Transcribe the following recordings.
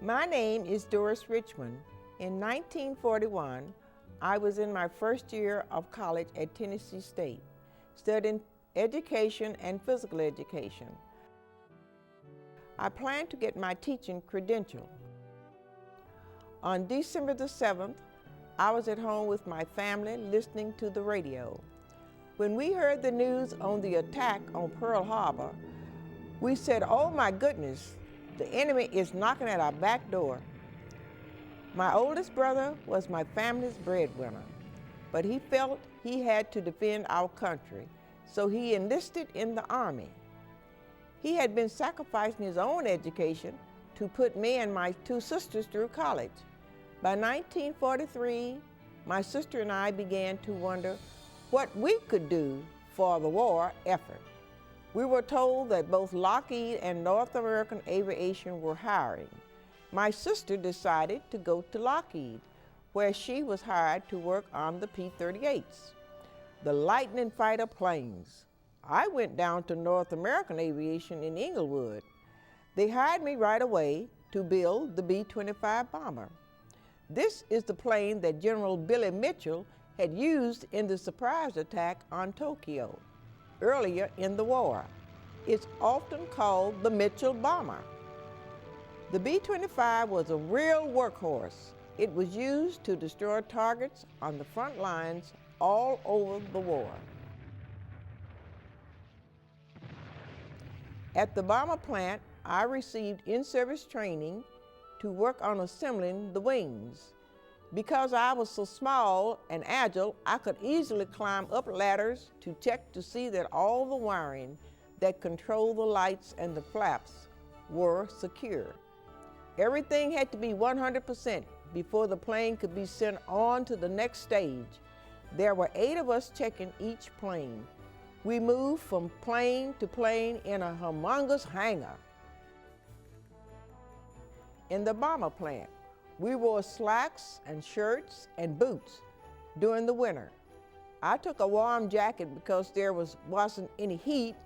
My name is Doris Richmond. In 1941, I was in my first year of college at Tennessee State, studying education and physical education. I planned to get my teaching credential. On December the 7th, I was at home with my family listening to the radio. When we heard the news on the attack on Pearl Harbor, we said, "Oh my goodness, the enemy is knocking at our back door." My oldest brother was my family's breadwinner, but he felt he had to defend our country, so he enlisted in the Army. He had been sacrificing his own education to put me and my two sisters through college. By 1943, my sister and I began to wonder what we could do for the war effort. We were told that both Lockheed and North American Aviation were hiring. My sister decided to go to Lockheed, where she was hired to work on the P-38s, the Lightning fighter planes. I went down to North American Aviation in Inglewood. They hired me right away to build the B-25 bomber. This is the plane that General Billy Mitchell had used in the surprise attack on Tokyo earlier in the war. It's often called the Mitchell bomber. The B-25 was a real workhorse. It was used to destroy targets on the front lines all over the war. At the bomber plant, I received in-service training to work on assembling the wings. Because I was so small and agile, I could easily climb up ladders to check to see that all the wiring that controlled the lights and the flaps were secure. Everything had to be 100% before the plane could be sent on to the next stage. There were 8 of us checking each plane. We moved from plane to plane in a humongous hangar. In the bomber plant, we wore slacks and shirts and boots during the winter. I took a warm jacket because there wasn't any heat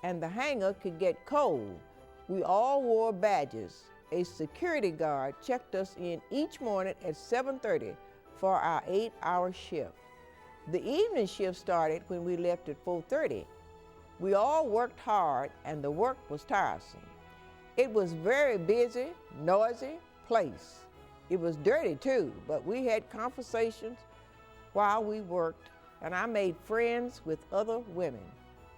and the hangar could get cold. We all wore badges. A security guard checked us in each morning at 7:30 for our 8-hour shift. The evening shift started when we left at 4:30. We all worked hard and the work was tiresome. It was a very busy, noisy place. It was dirty too, but we had conversations while we worked, and I made friends with other women.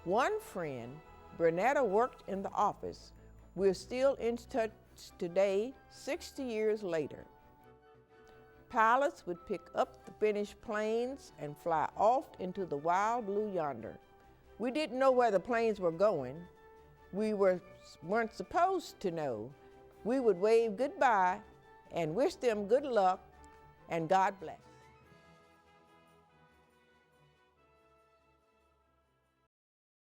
One friend, Bernetta, worked in the office. We're still in touch today, 60 years later. Pilots would pick up the finished planes and fly off into the wild blue yonder. We didn't know where the planes were going. We weren't supposed to know. We would wave goodbye and wish them good luck and God bless.